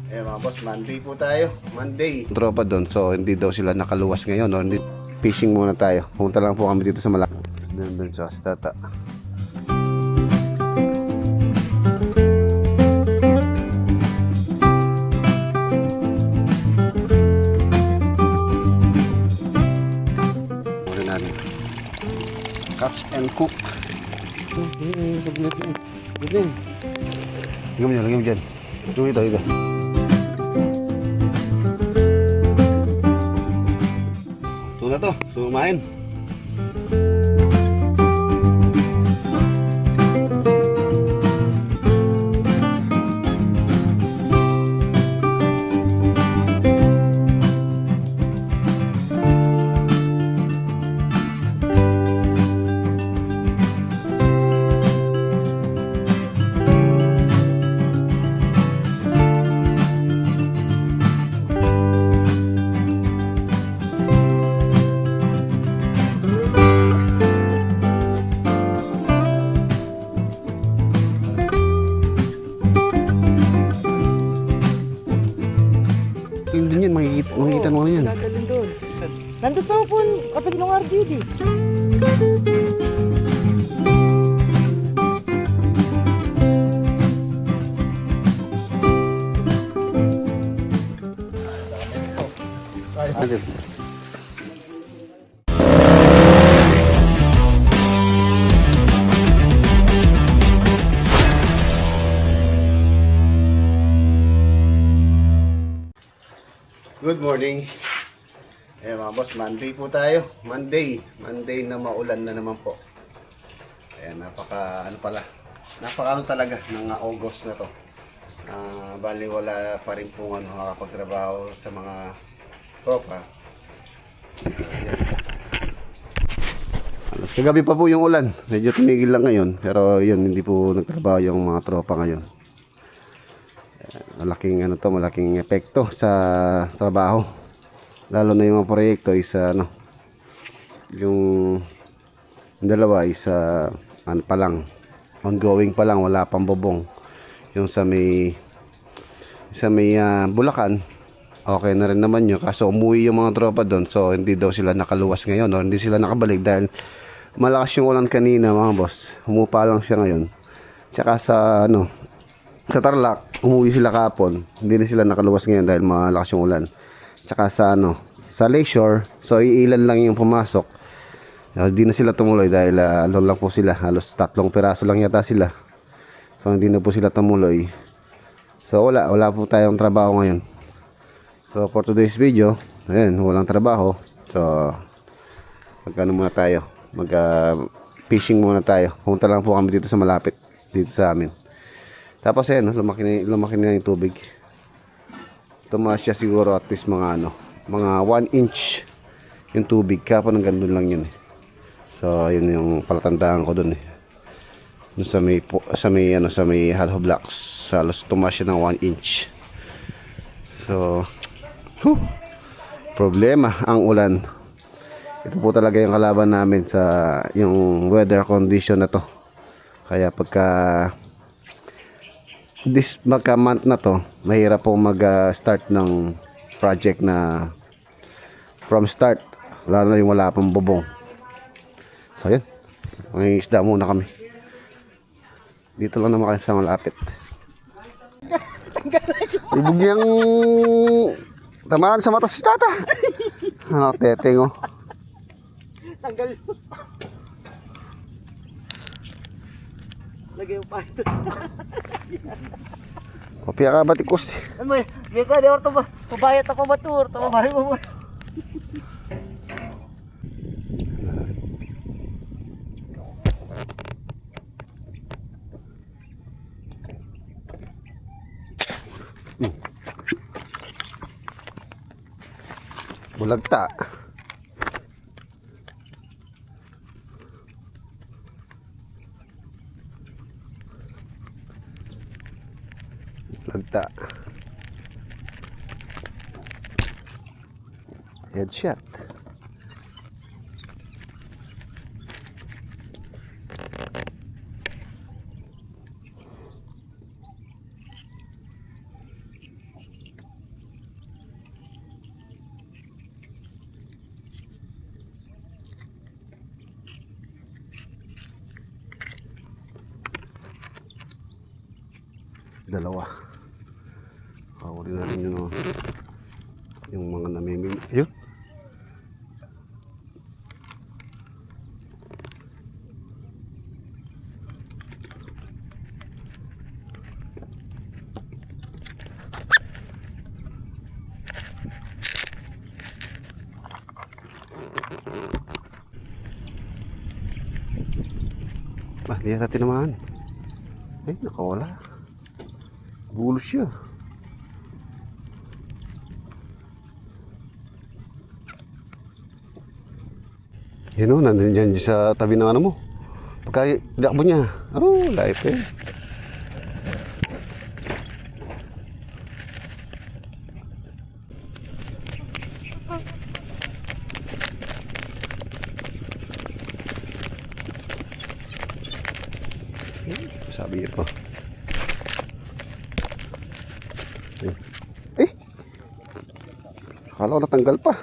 Eh mga boss, Monday po tayo. Monday. Tropa doon, so hindi daw sila nakaluwas ngayon. No? Hindi, fishing muna tayo. Pumunta lang po kami dito sa Malak. Doon sa Tata. Muna natin. Catch and cook. Lagyan mo dyan. Ito. Ito na to, sumain. Doon yan, makikita mo na yan. Nandun sa upon, kapag ng RGD. Adit. Good morning. Eh mga boss, Monday po tayo. Monday na maulan na naman po. Ayan, napaka talaga ng August na to. Bali wala pa rin pong makapagtrabaho sa mga tropa. Alas kagabi pa po yung ulan. Medyo tumigil lang ngayon. Pero yun, hindi po nagtrabaho yung mga tropa ngayon. Malaking epekto sa trabaho. Lalo na yung mga proyekto is yung dalawa is pa lang, ongoing pa lang, wala pang bubong. Yung sa may Bulacan, okay na rin naman yun. Kaso umuwi yung mga tropa doon, so hindi daw sila nakaluwas ngayon, o hindi sila nakabalik dahil malakas yung ulan kanina mga boss. Humupa lang siya ngayon. Tsaka sa Tarlac, umuwi sila kahapon. Hindi na sila nakaluwas ngayon dahil malakas yung ulan. Tsaka sa Lakeshore, so iilan lang yung pumasok. Hindi na sila tumuloy dahil lang po sila. Halos 3 piraso lang yata sila. So hindi na po sila tumuloy. So wala po tayong trabaho ngayon. So for today's video, ayan, walang trabaho. So muna tayo. Fishing muna tayo. Pumunta lang po kami dito sa malapit, dito sa amin. Tapos ayan, lumaki na yung tubig. Tumaas siya siguro at least mga 1 inch yung tubig. Kapon ng ganun lang yun. So yun yung palatandaan ko dun. Dun sa may hollow blocks. Halos tumaas siya ng 1 inch. So problema ang ulan. Ito po talaga yung kalaban namin sa yung weather condition na to. Kaya magka month na to, mahirap po mag-start ng project na from start, lalo na yung wala pang bubong. So yun, may isda muna kami dito lang naman kami sa malapit. Ibig yung tamaan sa mata si tata. Teteng oh. Tanggal. Lagay yung pato. Kopya ka batikos. Ano mo, biasa di orto ba? Pabayat ako matur, tamabahay mo. Bulagta. Bulagta. Headshot. Dalawa. Kawali na rin yung mga namimili. Ayun. Di yata tinamaan. Ay, nakawala. Bulos siya. Yun o, nandun dyan sa tabi ng ano mo. Pagka dakbo niya. Oh, life eh. Sabi niya pa. Eh! Akala ko natanggal pa.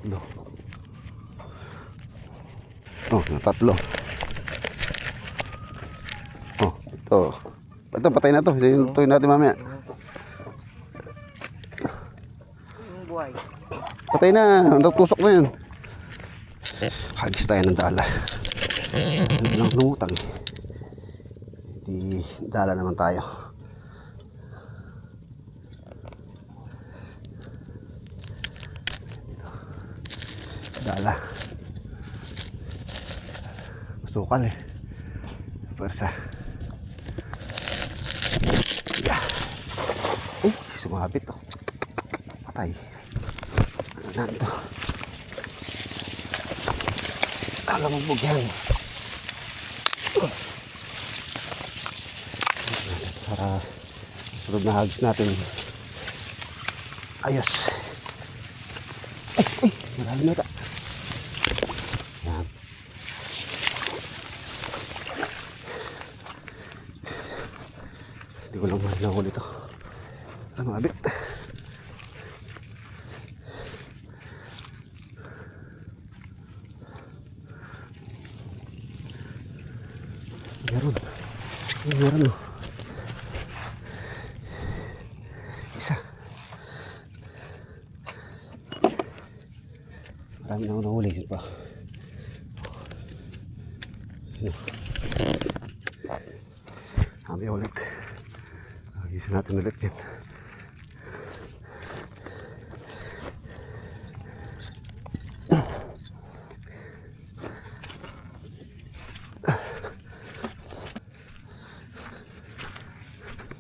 Tatlo. Oh, tatlo. Oh, ito. Ito, patay na to. Ito yung natin mamaya. Yung buhay. Patay na. Natusok na yun. Hagis tayo ng dala. Hindi lang lumutang. Hindi dala naman tayo. Dala. Masukal eh. Persa. Yeah. Sumabit oh. Patay. Ano na ito? Alam mo bugyan. Para sunod na hagis natin. Ayos. Malalim na ito. Yan. Hindi ko lang mahal ito. Mabit. Meron. Meron oh. Isa. Marami na ako nahuli. Yun pa. Kami ulit. Agisan natin ulit yan.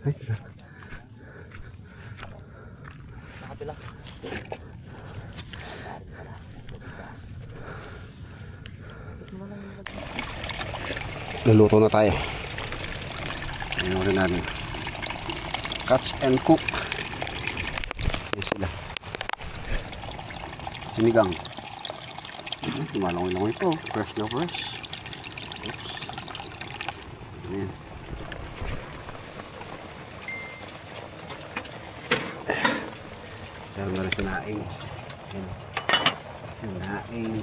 Ay, Nakapila. Naluto na tayo. Ano rin natin. Catch and cook. Yan sila. Sinigang. Tumalong-ilong ito. Fresh na fresh. Oops. Ayan. Meron na rin sinaing. Ayan. Sinaing.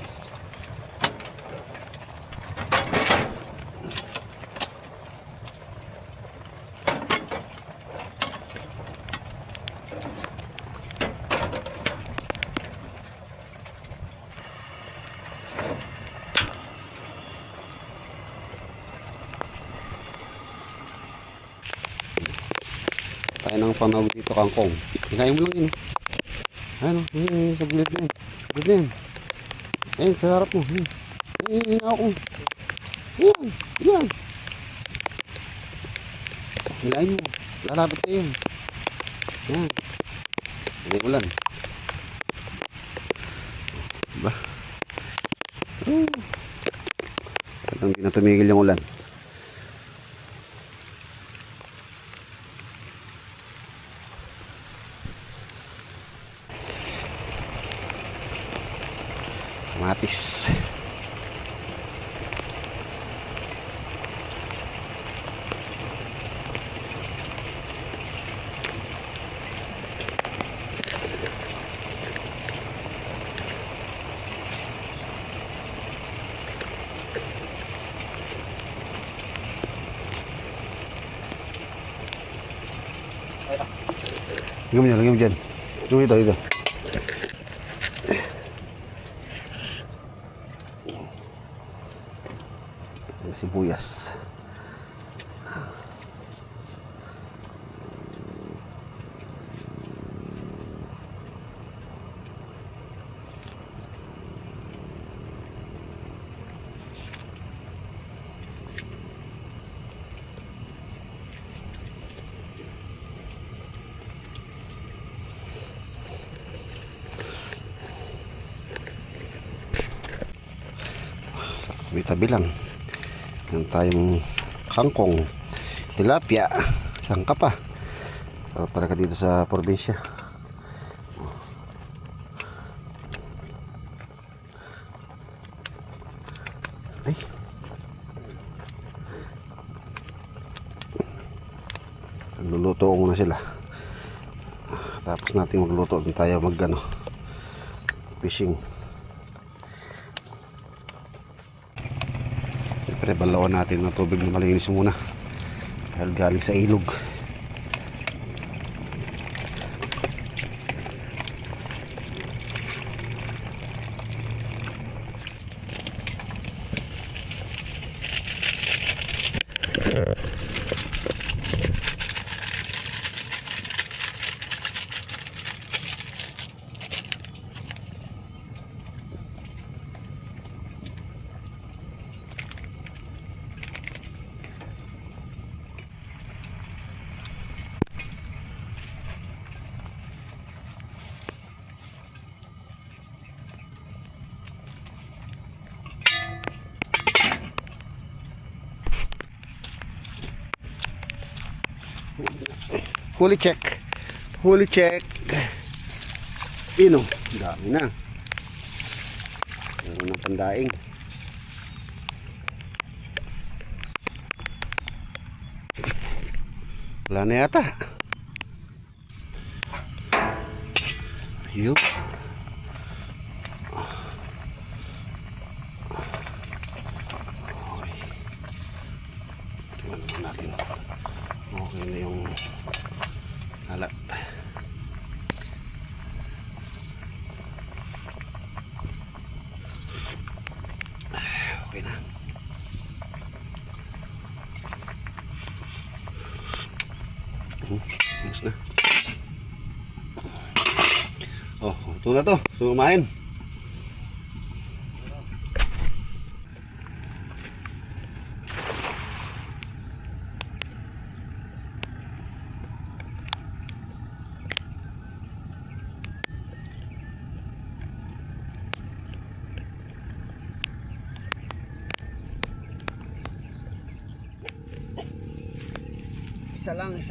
Tayo ng panawag dito, kangkong. Ikain mo lang yun. Ano? Sa gilid na yun. Gilid na yun. Ayun, sa harap mo. Ayun, ako. Ayun, ayun. Hilain mo. Lalapit kayo. Ayan. Hindi ulan. Diba? Hindi na tumigil yung ulan. Kamatis. Lagyan mo dyan. Lagyan mo dito. Sibuyas. Tabi-tabi lang. Yan tayong kangkong, tilapia, sangka pa. Sarap talaga dito sa probinsya. Ay. Nagluluto ko muna sila. Tapos natin magluto din tayo fishing. Siyempre balawan natin ng tubig na malinis muna dahil galing sa ilog. Huli check. Pino, dami na. Meron ng pandaing. Wala na yata. Ayun. Tingnan natin. Okay na yung alat. Okay na. Ayos na. Oh, ito na to. Sumahin. Isa lang.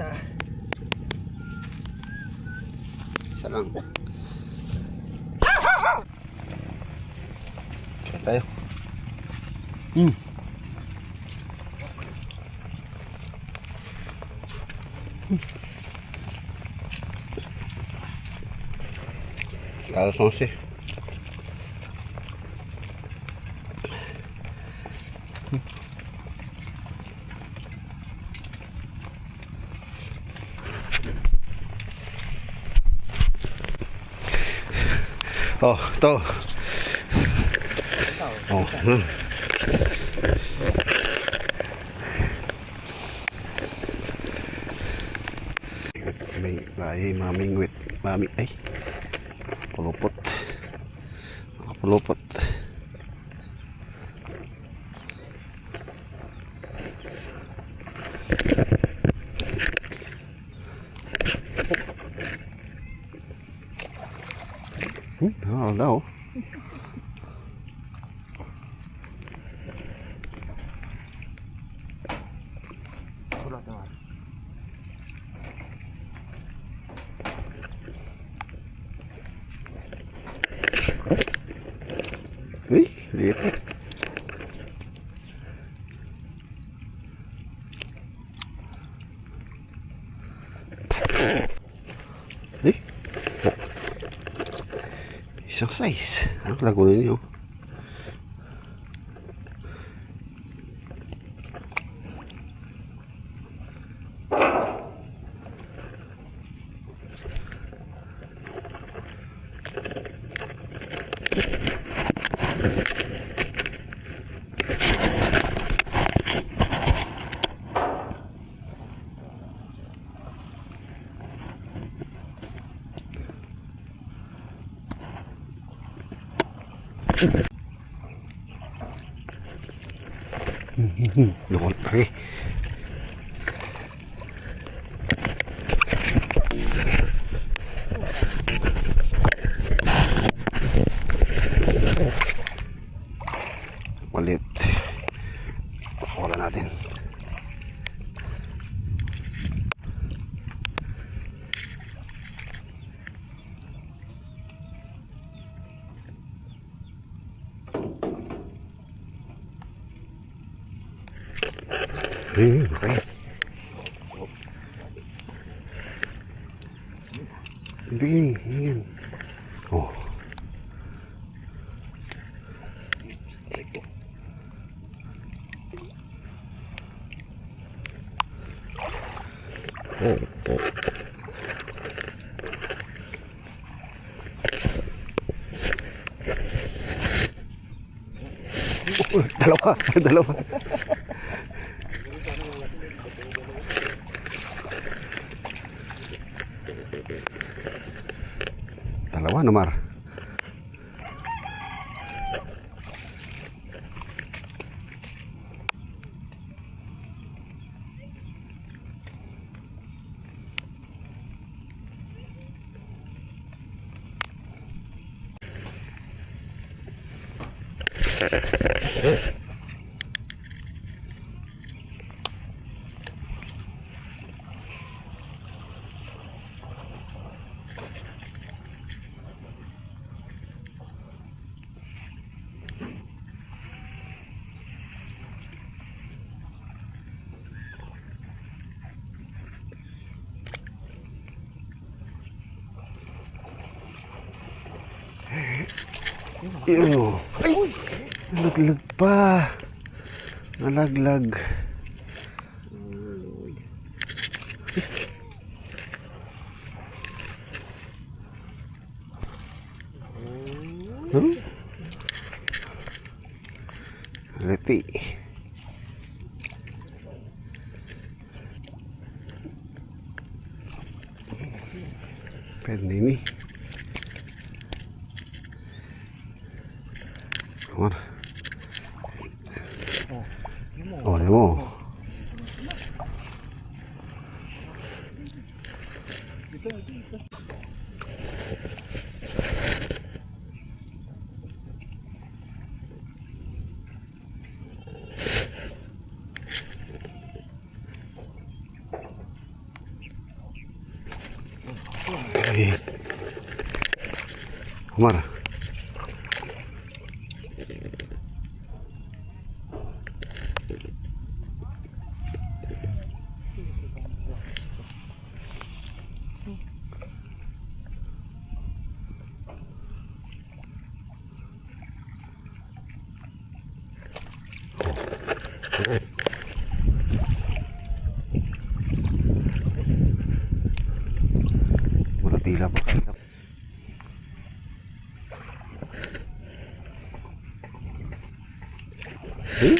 Kaya tayo. Alas 11. Oh, ito. Oh, may mamingwit. Ay. Pulupot. Nakapulupot. Oh, daw. Kulot naman. Uy, liit. Uy. Isang size. Ang lago ninyo. Lukot pa rin. Palit. Wala natin. Okay. Bigay, yan. Oh. Dalawa, dalawa. Dalawa na, Mar. Yun o. Ay! Nalaglag pa. Nalaglag. Leti. Pwede ini. Mar. Oh, ya mo. Mar. Wala tila pa. Eh?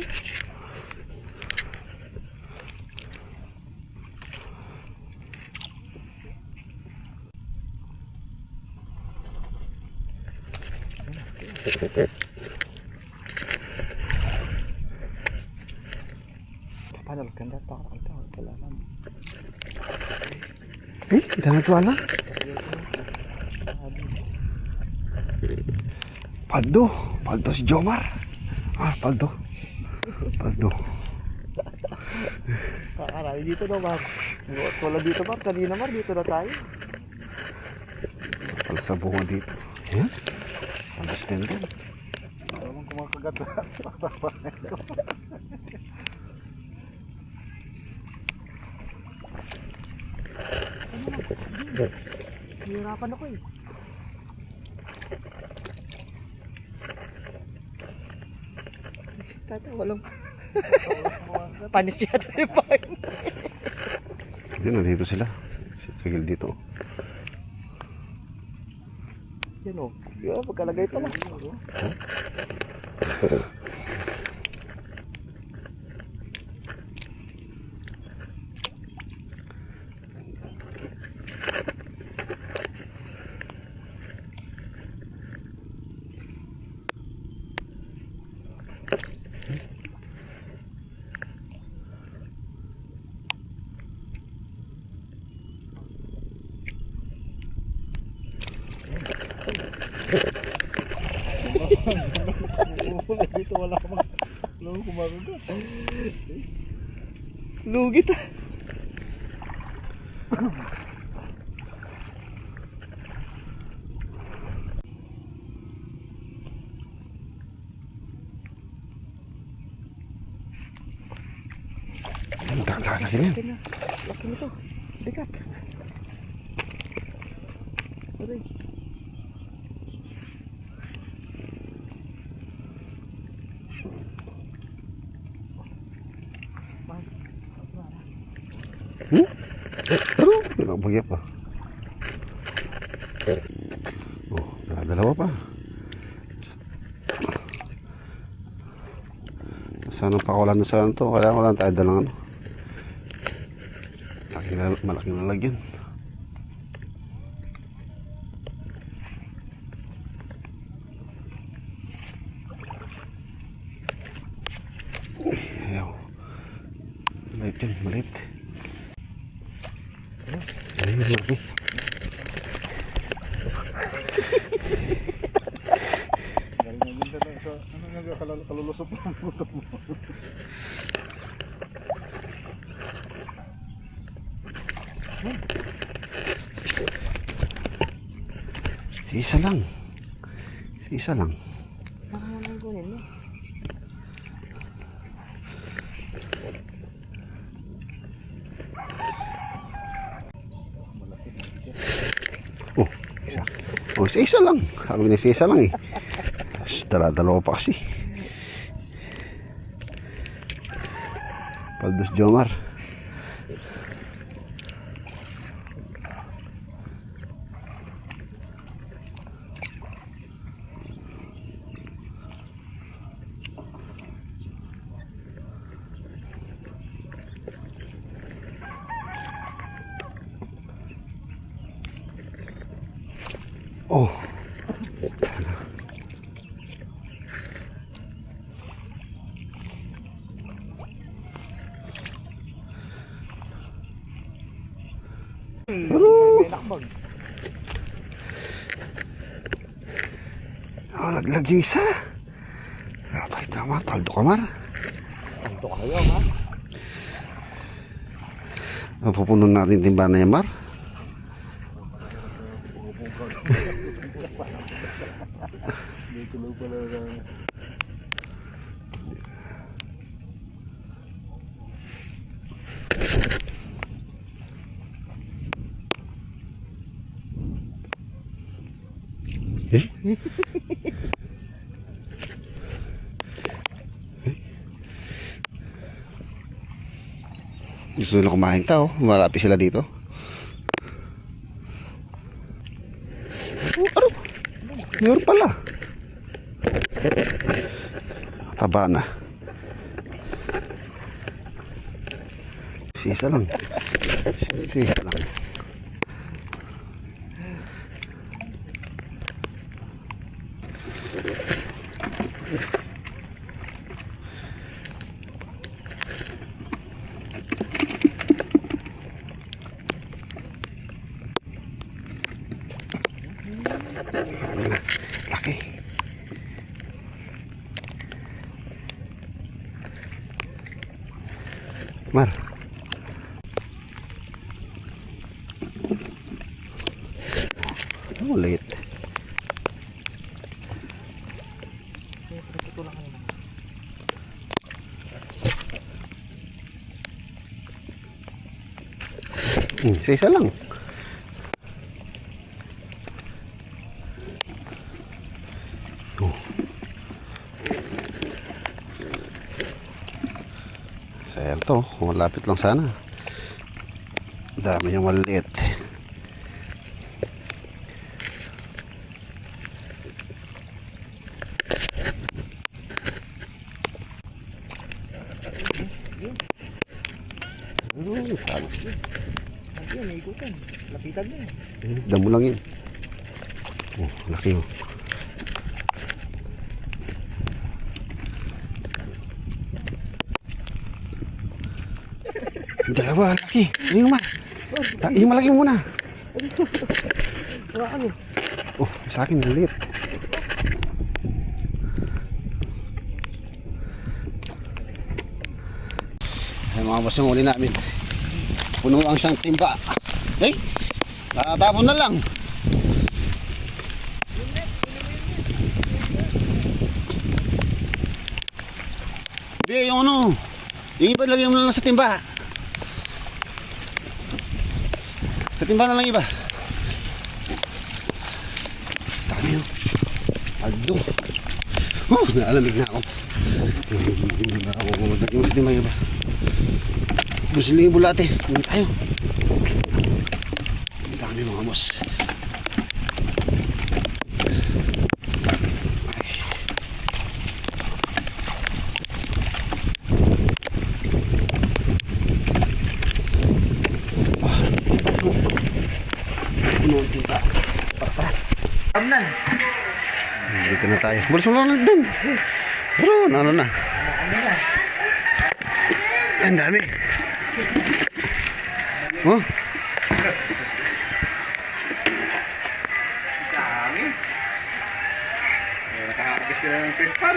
Paano ganda pa ito wala man. Eh, dana to ala. Paldo, paldo si Jomar. Ah, paldo. Paldo. Nakarami dito no, Mar. Wala dito, Mar. Kanina, Mar, dito na tayo. Palsa bunga dito. Yan. Alas din din. Alam kumakagat na. Hihirapan ako eh. Tata, walang... Panis yata yung pain. Yan, nandito sila. Sigil dito. Yan o. Yan, pagkalagay pa lang. Dito wala akong kumakagat. Lugit ah. Laki na yan. Laki nito. Dekat. Aray. Pero, nagabagya pa. Oh, dalawa pa. Sana pakawalan na sa ano to. Kailangan ko lang tayo dalang ano. Malaking lalagyan. Ayaw. Maliit yan, maliit. Ayun, laki. Ano nagkakalulusot ng buto mo? Si isa lang. Si isa lang. Saan mo nang kunin mo? Oh, isa. Oh, isa lang. Sabi na isa lang eh. Dala-dalawa pa kasi. Paldos Jomar. Oh. Oh, laglag yung isa. Abay, tama. Paldo ka, Mar. Ito kayo, ha? Pupunon natin timba na yan, Mar. May tulog pala na. Eh? Gusto nila kumain tao. Marami sila dito. Oh, ano? Meron pala. Taba na. Sisa lang. Sisa lang. Laki. Mar. Ulit. Isa lang. Oh. Sayang to. Malapit lang sana. Dami yung maliit. Sana. Ayun, naikutan. Lapitan mo. Damo lang yun. Oh, laki oh. Dalawa, laki. Yung yung malaki muna. Ano? Oh, sa akin ulit. Ay mga boss, yung uli namin. Puno ang isang timba. Eh, tatapon na lang. Hindi, yung ano. Yung iba lagyan mo na lang sa timba. Sa timba na lang iba. Dami yun. Aldo. Naalamig na ako. Naalamig na ako. Lagyan mo sa timba iba. Gusto yung bulate. Punta tayo. Ang dami mga boss. Amnan. Dito na tayo. Bulis mo lang din. Pero ano na. Ang dami. Oh. Dami. Nakaharapis ka ng fish pan.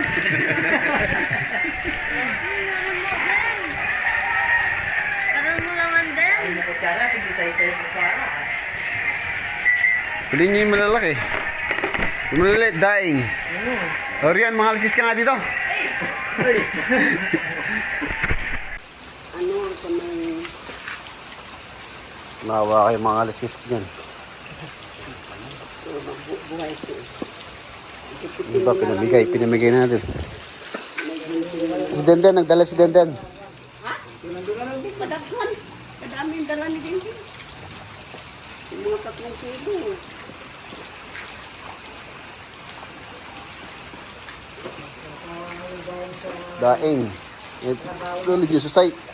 Parang mo naman din. Ay, nakutsara. Sige, sa'yo kutsara. Pili niyo yung malalaki. Yung malaliit, daing. Orian, mga alisis ka nga dito. Nawa kayo mga alisis dyan. Di ba pinamigay natin. Si Denden, nagdala si Denden. Padaghan. Kadami yung dala ni Dindy. Yung mga 3 kilo. Daing. Tuloy nyo sa site.